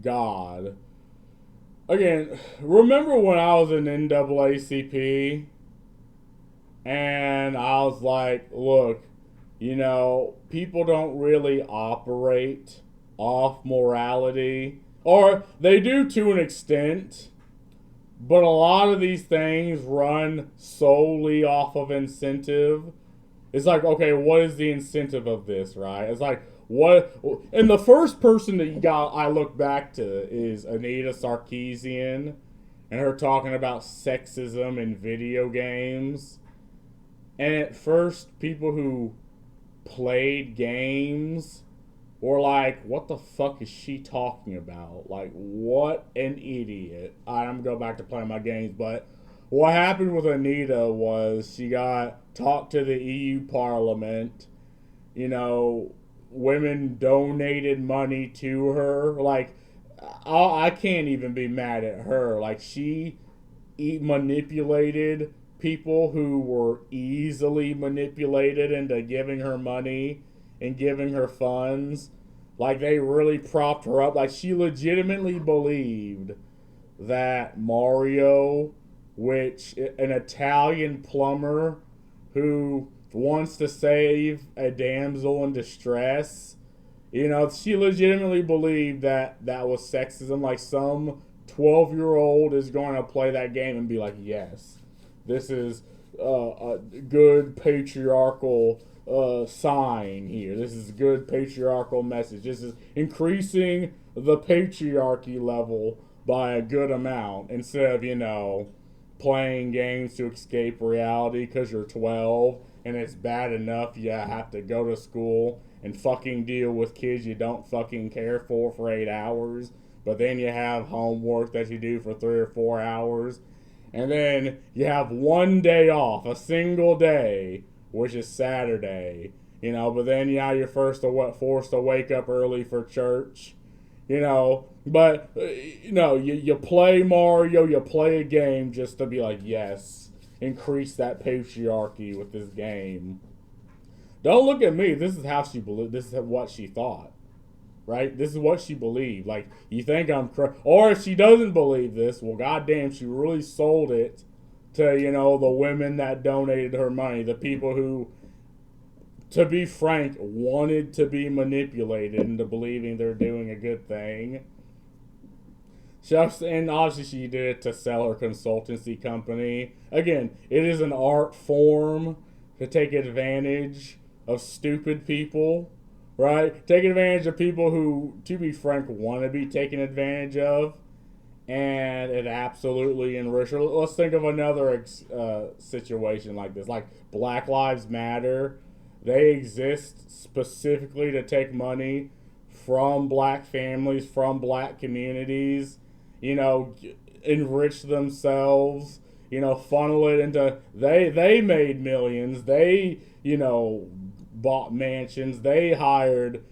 God. Again, remember when I was in NAACP and I was like, look, people don't really operate off morality, or they do to an extent, but a lot of these things run solely off of incentive. It's like, okay, what is the incentive of this, right? It's like, what? And the first person that I look back to is Anita Sarkeesian, and her talking about sexism in video games. And at first, people who played games were like, what the fuck is she talking about? Like, what an idiot. I'm going to go back to playing my games, but what happened with Anita was she got talked to the EU Parliament. Women donated money to her. Like, I can't even be mad at her. Like, she manipulated people who were easily manipulated into giving her money and giving her funds. Like, they really propped her up. Like, she legitimately believed that Mario, which an Italian plumber who wants to save a damsel in distress, she legitimately believed that that was sexism. Like, some 12-year-old is going to play that game and be like, yes, this is a good patriarchal sign here. This is a good patriarchal message. This is increasing the patriarchy level by a good amount instead of, playing games to escape reality because you're 12 and it's bad enough you have to go to school and fucking deal with kids you don't fucking care for 8 hours, but then you have homework that you do for 3 or 4 hours, and then you have one day off, a single day, which is Saturday, but then you're forced to wake up early for church, but you play Mario, you play a game just to be like, yes, increase that patriarchy with this game. Don't look at me. This is how she believed. This is what she thought, right? This is what she believed. Like, you think I'm or if she doesn't believe this, well, goddamn, she really sold it to the women that donated her money, the people who, to be frank, wanted to be manipulated into believing they're doing a good thing. And obviously she did it to sell her consultancy company. Again, it is an art form to take advantage of stupid people, right? Take advantage of people who, to be frank, want to be taken advantage of. And it absolutely enriched her. Let's think of another situation like this. Like Black Lives Matter. They exist specifically to take money from black families, from black communities, enrich themselves, funnel it into, they made millions, they, bought mansions, they hired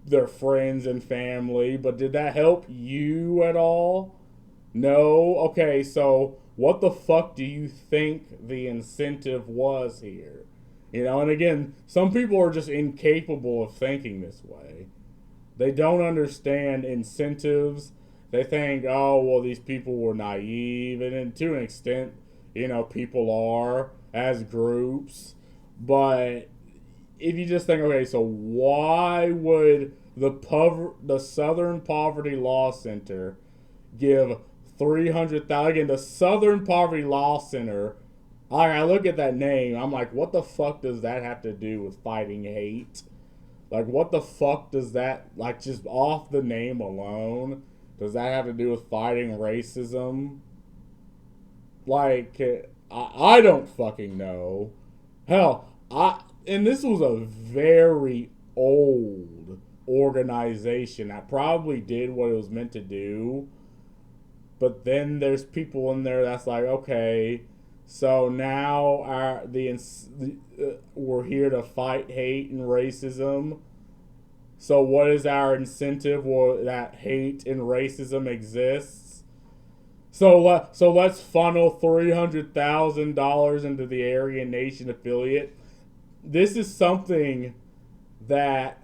their friends and family, but did that help you at all? No? Okay, so what the fuck do you think the incentive was here? And again, some people are just incapable of thinking this way. They don't understand incentives. They think, oh, well, these people were naive. And to an extent, people are as groups. But if you just think, okay, so why would the Southern Poverty Law Center give 300,000? Again, the Southern Poverty Law Center, I look at that name, I'm like, what the fuck does that have to do with fighting hate? Like, what the fuck does that, like, just off the name alone, does that have to do with fighting racism? Like, I don't fucking know. Hell, and this was a very old organization that probably did what it was meant to do, but then there's people in there that's like, okay, so now we're here to fight hate and racism. So what is our incentive? Well, that hate and racism exists. So let's funnel $300,000 into the Aryan Nation affiliate. This is something that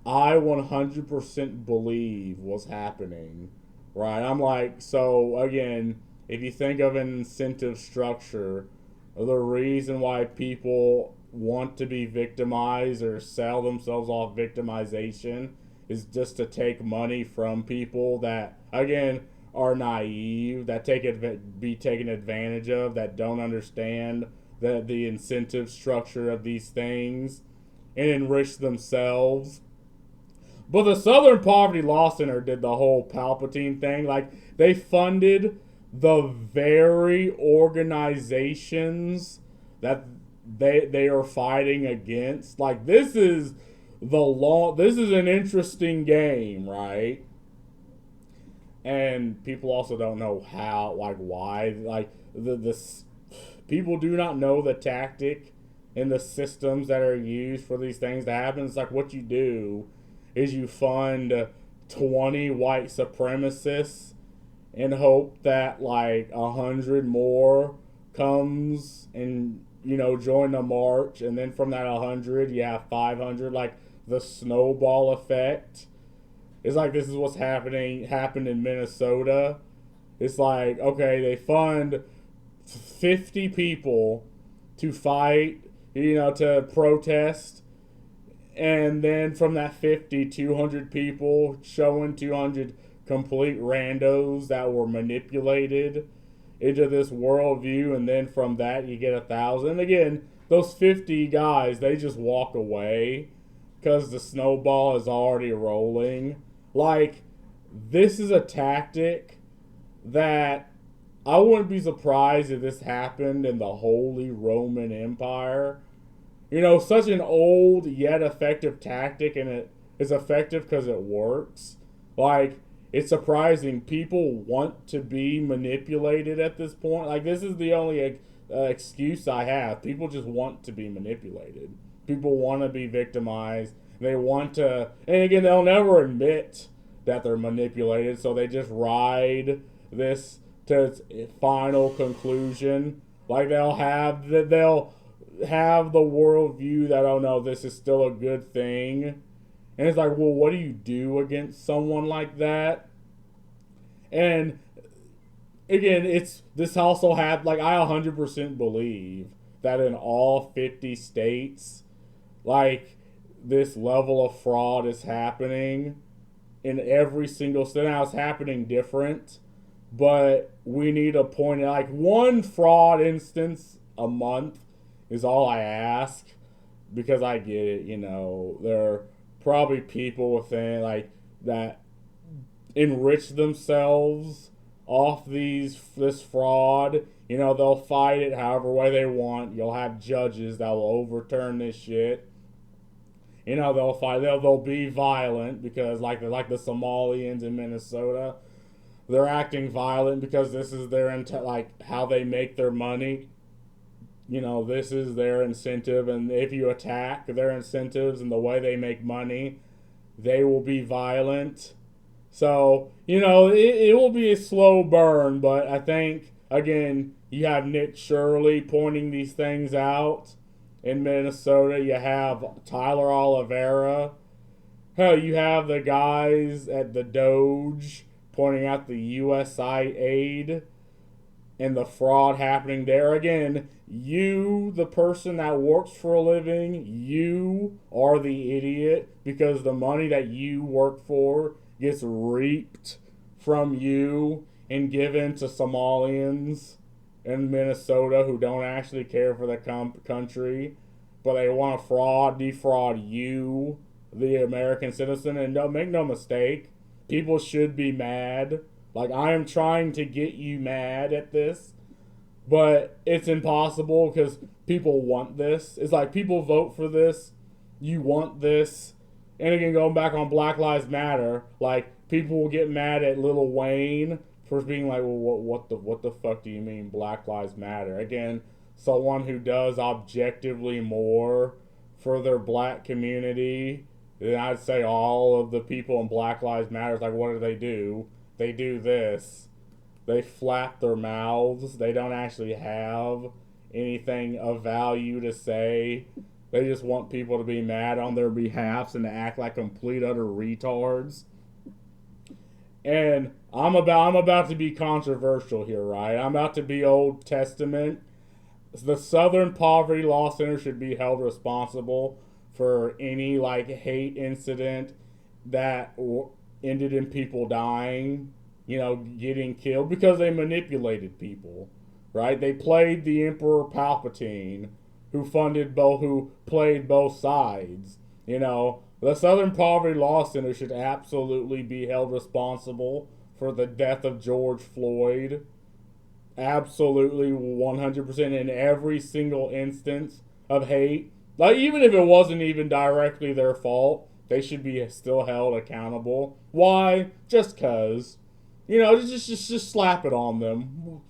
I 100% believe was happening. right? I'm like, so again, if you think of an incentive structure, the reason why people want to be victimized or sell themselves off victimization is just to take money from people that, again, are naive, that be taken advantage of, that don't understand the incentive structure of these things, and enrich themselves. But the Southern Poverty Law Center did the whole Palpatine thing. Like, they funded the very organizations that they are fighting against. Like, this is an interesting game, right? And people also don't know how, like, why, like, the people do not know the tactic and the systems that are used for these things to happen. It's like, what you do is you fund 20 white supremacists and hope that like 100 more comes and join the march, and then from that 100 you have 500, like the snowball effect. It's like, this is what's happened in Minnesota. It's like, okay, they fund 50 people to fight, to protest, and then from that 50, 200 people showing 200 complete randos that were manipulated into this worldview, and then from that you get 1,000. Again, those 50 guys, they just walk away because the snowball is already rolling. Like, this is a tactic that I wouldn't be surprised if this happened in the Holy Roman Empire. Such an old yet effective tactic, and it is effective because it works. Like, it's surprising people want to be manipulated at this point. Like, this is the only excuse I have. People just want to be manipulated. People want to be victimized. They want to, and again, they'll never admit that they're manipulated, so they just ride this to its final conclusion. Like, they'll have the worldview that, oh no, this is still a good thing. And it's like, well, what do you do against someone like that? And again, this also had, like, I 100% believe that in all 50 states, like, this level of fraud is happening in every single state. Now, it's happening different, but we need to point out, like, one fraud instance a month is all I ask, because I get it, there are probably people within, like, that enrich themselves off this fraud. They'll fight it however way they want. You'll have judges that will overturn this shit. They'll fight. They'll be violent because, like the Somalians in Minnesota, they're acting violent because this is their like how they make their money. This is their incentive, and if you attack their incentives and the way they make money, they will be violent. So, it will be a slow burn, but I think, again, you have Nick Shirley pointing these things out in Minnesota. You have Tyler Oliveira. Hell, you have the guys at the Doge pointing out the USI aid and the fraud happening there. Again, you, the person that works for a living, you are the idiot, because the money that you work for gets reaped from you and given to Somalians in Minnesota who don't actually care for the country, but they want to defraud you, the American citizen. And don't make no mistake, people should be mad. Like, I am trying to get you mad at this, but it's impossible because people want this. It's like, people vote for this, you want this. And again, going back on Black Lives Matter, like, people will get mad at Lil Wayne for being like, well, what the fuck do you mean Black Lives Matter? Again, someone who does objectively more for their black community than I'd say all of the people in Black Lives Matter. Like, what do? They do this. They flap their mouths. They don't actually have anything of value to say. They just want people to be mad on their behalfs and to act like complete utter retards. And I'm about to be controversial here, right? I'm about to be Old Testament. The Southern Poverty Law Center should be held responsible for any like hate incident that ended in people dying, getting killed because they manipulated people, right? They played the Emperor Palpatine, who played both sides. The Southern Poverty Law Center should absolutely be held responsible for the death of George Floyd. Absolutely 100% in every single instance of hate. Like, even if it wasn't even directly their fault, they should be still held accountable. Why? Just cause. Just slap it on them.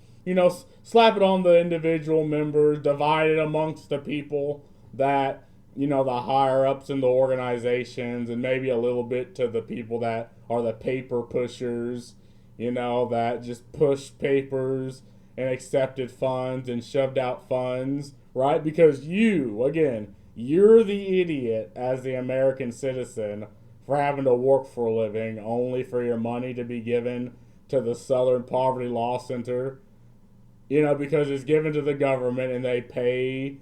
Slap it on the individual members, divide it amongst the people that, the higher ups in the organizations, and maybe a little bit to the people that are the paper pushers, that just push papers and accepted funds and shoved out funds, right? Because you're the idiot as the American citizen for having to work for a living only for your money to be given to the Southern Poverty Law Center, because it's given to the government and they pay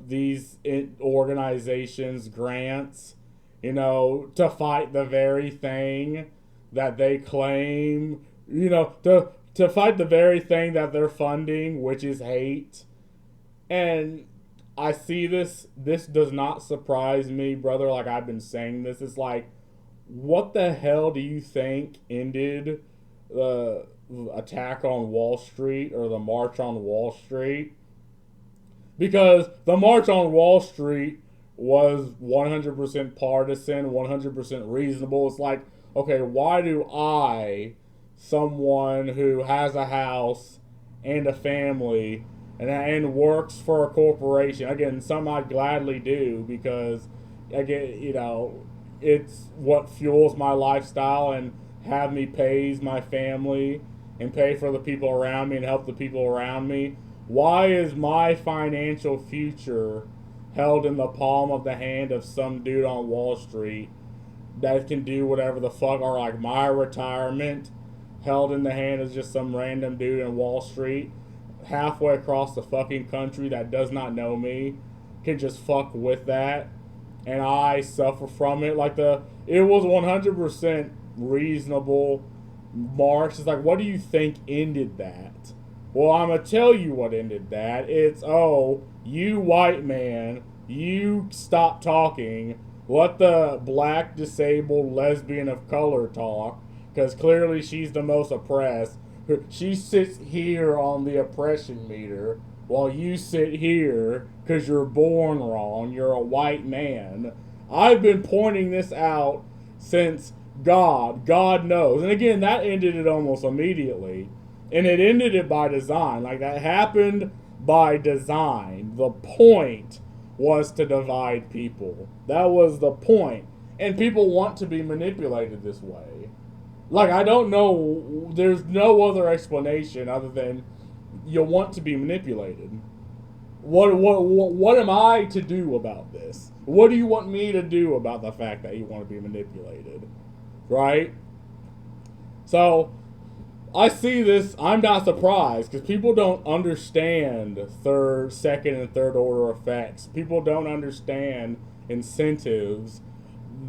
these organizations grants, to fight the very thing that they claim, to fight the very thing that they're funding, which is hate. And I see this. This does not surprise me, brother. Like, I've been saying this. It's like, what the hell do you think ended the attack on Wall Street or the March on Wall Street? Because the March on Wall Street was 100% partisan, 100% reasonable. It's like, okay, why do someone who has a house and a family and works for a corporation, again, some I'd gladly do because, again, it's what fuels my lifestyle and have me pays my family and pay for the people around me and help the people around me. Why is my financial future held in the palm of the hand of some dude on Wall Street that can do whatever the fuck, or like my retirement held in the hand of just some random dude in Wall Street halfway across the fucking country that does not know me can just fuck with that, and I suffer from it? It was 100% reasonable march. It's like, what do you think ended that? Well, I'm going to tell you what ended that. It's, you white man, you stop talking. Let the black, disabled, lesbian of color talk, because clearly she's the most oppressed. She sits here on the oppression meter while you sit here because you're born wrong. You're a white man. I've been pointing this out since God knows. And again, that ended it almost immediately. And it ended it by design. Like, that happened by design. The point was to divide people. That was the point. And people want to be manipulated this way. Like, I don't know, there's no other explanation other than you want to be manipulated. What am I to do about this? What do you want me to do about the fact that you want to be manipulated? Right? So, I see this, I'm not surprised, because people don't understand second, and third order effects. People don't understand incentives.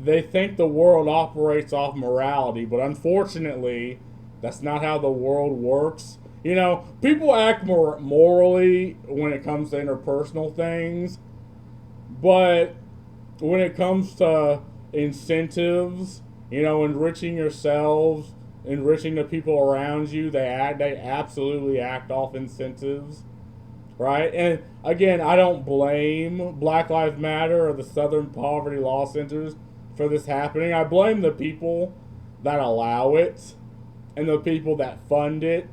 They think the world operates off morality, but unfortunately, that's not how the world works. People act more morally when it comes to interpersonal things, but when it comes to incentives, enriching yourselves, enriching the people around you, they absolutely act off incentives, right? And again, I don't blame Black Lives Matter or the Southern Poverty Law Centers for this happening. I blame the people that allow it and the people that fund it,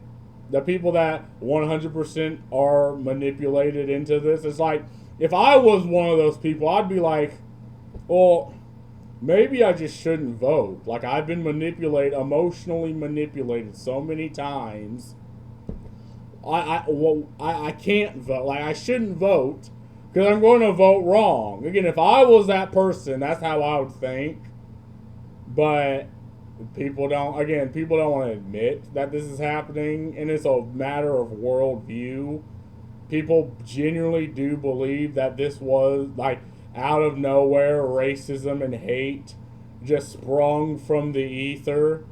the people that 100% are manipulated into this. It's like, if I was one of those people, I'd be like, well, maybe I just shouldn't vote. Like, I've been emotionally manipulated so many times. I can't vote. Like, I shouldn't vote because I'm going to vote wrong. Again, if I was that person, that's how I would think. But People don't want to admit that this is happening, and it's a matter of worldview. People genuinely do believe that this was like out of nowhere racism and hate just sprung from the ether.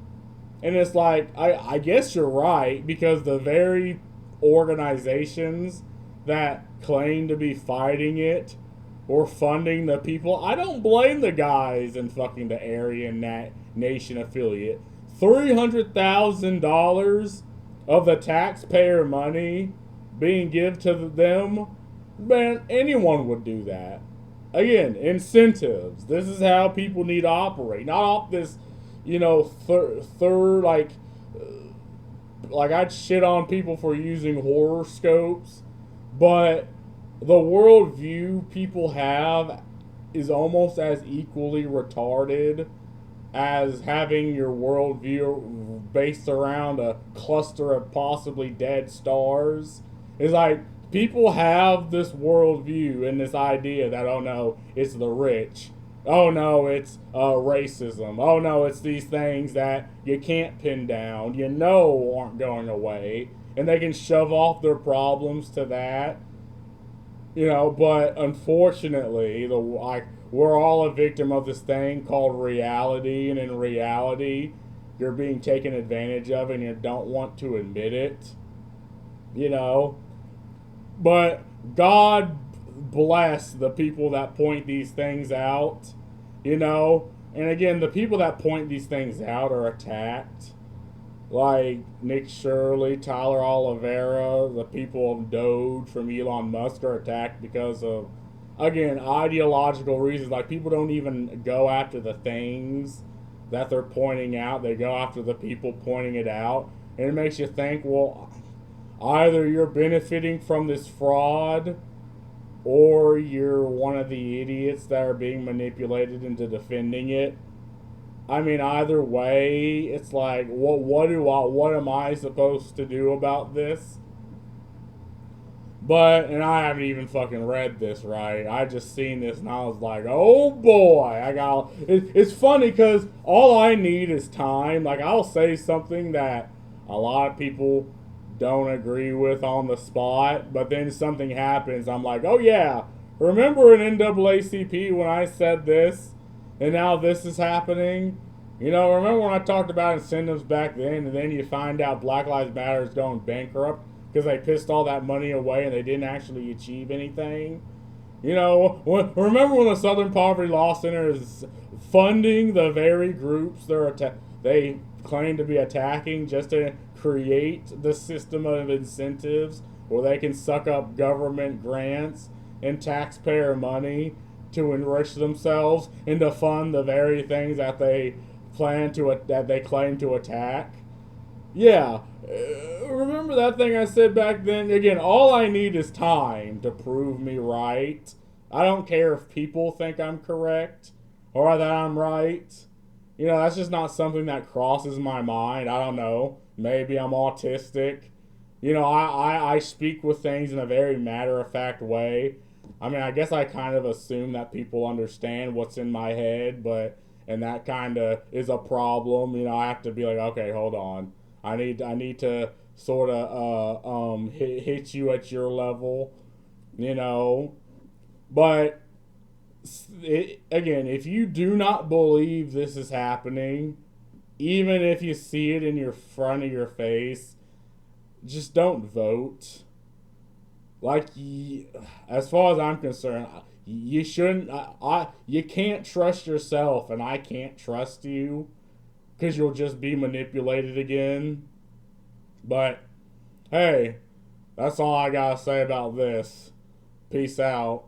And it's like, I guess you're right, because the very organizations that claim to be fighting it or funding the people, I don't blame the guys in fucking the Aryan Nation affiliate. $300,000 of the taxpayer money being given to them, man, anyone would do that. Again, incentives. This is how people need to operate. Not off this, third, like I'd shit on people for using horoscopes, but the worldview people have is almost as equally retarded as having your worldview based around a cluster of possibly dead stars. It's like people have this worldview and this idea that, oh no, it's the rich. Oh no, it's racism. Oh no, it's these things that you can't pin down, aren't going away. And they can shove off their problems to that. But unfortunately, we're all a victim of this thing called reality. And in reality, you're being taken advantage of and you don't want to admit it. But God bless the people that point these things out, And again, the people that point these things out are attacked. Like Nick Shirley, Tyler Oliveira, the people of Doge from Elon Musk are attacked because of, again, ideological reasons. Like people don't even go after the things that they're pointing out. They go after the people pointing it out. And it makes you think, well, either you're benefiting from this fraud or you're one of the idiots that are being manipulated into defending it. I mean, either way, it's like, what am I supposed to do about this? And I haven't even fucking read this, right? I just seen this and I was like, oh boy, it's funny because all I need is time. Like, I'll say something that a lot of people don't agree with on the spot, but then something happens. I'm like, oh yeah, remember in NAACP when I said this, and now this is happening? Remember when I talked about incentives back then, and then you find out Black Lives Matter is going bankrupt because they pissed all that money away and they didn't actually achieve anything? Remember when the Southern Poverty Law Center is funding the very groups they claim to be attacking just to create the system of incentives where they can suck up government grants and taxpayer money to enrich themselves and to fund the very things that they claim to attack? Yeah, remember that thing I said back then? Again, all I need is time to prove me right. I don't care if people think I'm correct or that I'm right. That's just not something that crosses my mind. I don't know. Maybe I'm autistic. I speak with things in a very matter-of-fact way. I mean, I guess I kind of assume that people understand what's in my head, and that kind of is a problem. I have to be like, okay, hold on. I need to sort of hit you at your level, But again, if you do not believe this is happening, even if you see it in your front of your face, just don't vote. Like, as far as I'm concerned, you shouldn't. You can't trust yourself, and I can't trust you because you'll just be manipulated again. But hey, that's all I gotta say about this. Peace out.